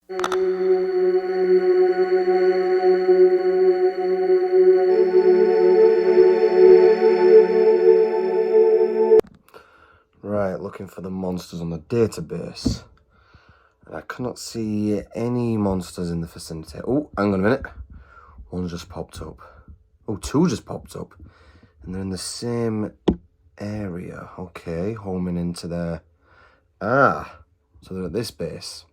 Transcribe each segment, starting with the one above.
Right, looking for the monsters on the database. And I cannot see any monsters in the vicinity. Oh, hang on a minute. One just popped up. Oh, two just popped up. And they're in the same area. Okay, homing into there. Ah, so they're at this base.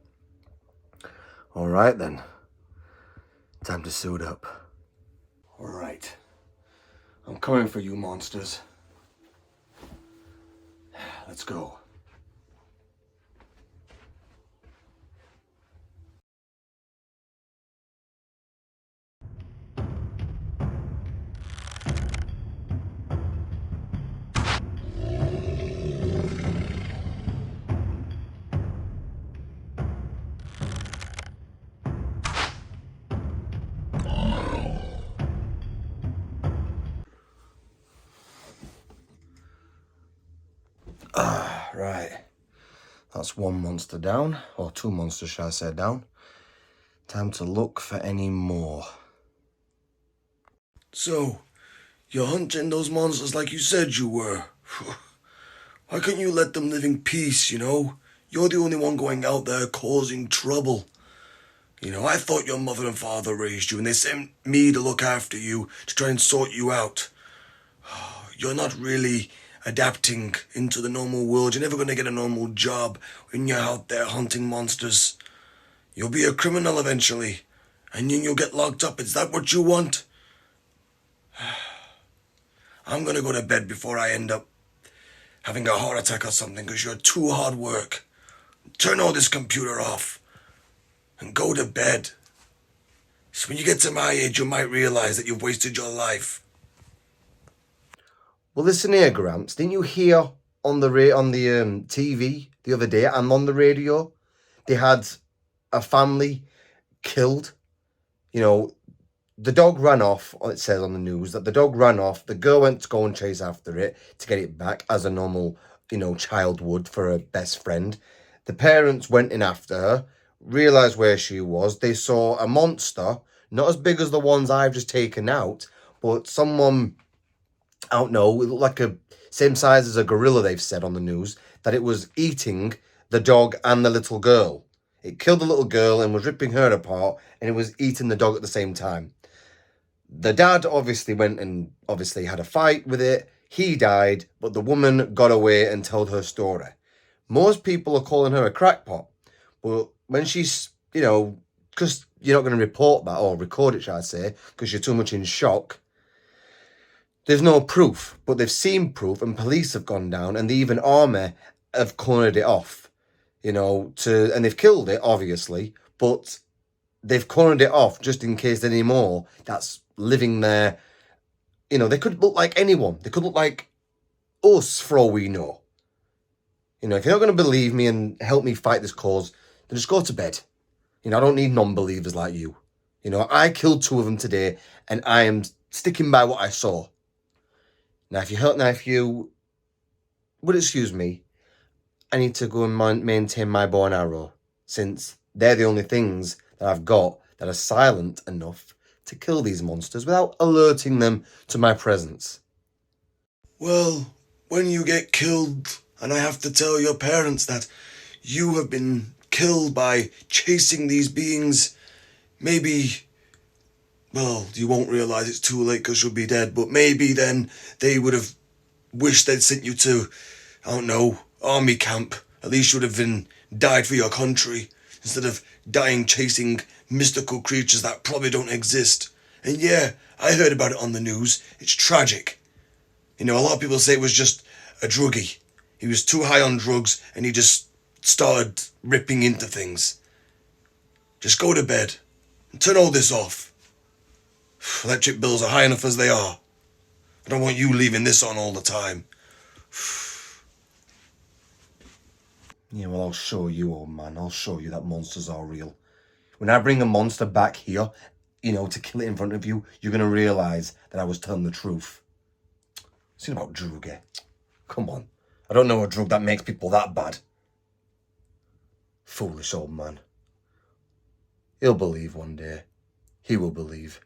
Alright then. Time to suit up. Alright. I'm coming for you, monsters. Let's go. Right. That's one monster down, or two monsters, shall I say, down. Time to look for any more. So, you're hunting those monsters like you said you were. Why can't you let them live in peace, you know? You're the only one going out there causing trouble. You know, I thought your mother and father raised you and they sent me to look after you, to try and sort you out. You're not really adapting into the normal world. You're never going to get a normal job when you're out there hunting monsters. You'll be a criminal eventually, and then you'll get locked up. Is that what you want? I'm going to go to bed before I end up having a heart attack or something because you're too hard work. Turn all this computer off and go to bed. So when you get to my age, you might realize that you've wasted your life. Well, listen here, Gramps. Didn't you hear on the TV the other day and on the radio they had a family killed? You know, the dog ran off. It says on the news that the dog ran off. The girl went to go and chase after it to get it back, as a normal, child would for a best friend. The parents went in after her, realized where she was. They saw a monster, not as big as the ones I've just taken out, but someone, I don't know, it looked like a same size as a gorilla, they've said on the news, that it was eating the dog and the little girl. It killed the little girl and was ripping her apart, and it was eating the dog at the same time. The dad obviously went and obviously had a fight with it. He died, but the woman got away and told her story. Most people are calling her a crackpot, but when she's, because you're not going to report that or record it, shall I say, because you're too much in shock. There's no proof, but they've seen proof, and police have gone down, and the even army have cornered it off, and they've killed it, obviously, but they've cornered it off just in case any more that's living there. They could look like anyone. They could look like us, for all we know. If you're not going to believe me and help me fight this cause, then just go to bed. I don't need non-believers like you. I killed two of them today, and I am sticking by what I saw. Now, if you would excuse me, I need to go and maintain my bow and arrow, since they're the only things that I've got that are silent enough to kill these monsters without alerting them to my presence. Well, when you get killed, and I have to tell your parents that you have been killed by chasing these beings, maybe, well, you won't realize it's too late because you'll be dead, but maybe then they would have wished they'd sent you to, I don't know, army camp. At least you would have died for your country instead of dying chasing mystical creatures that probably don't exist. And yeah, I heard about it on the news. It's tragic. A lot of people say it was just a druggie. He was too high on drugs and he just started ripping into things. Just go to bed and turn all this off. Electric bills are high enough as they are. I don't want you leaving this on all the time. Yeah, well, I'll show you, old man. I'll show you that monsters are real. When I bring a monster back here, to kill it in front of you, you're going to realise that I was telling the truth. Seen about druggy. Come on. I don't know a drug that makes people that bad. Foolish old man. He'll believe one day. He will believe.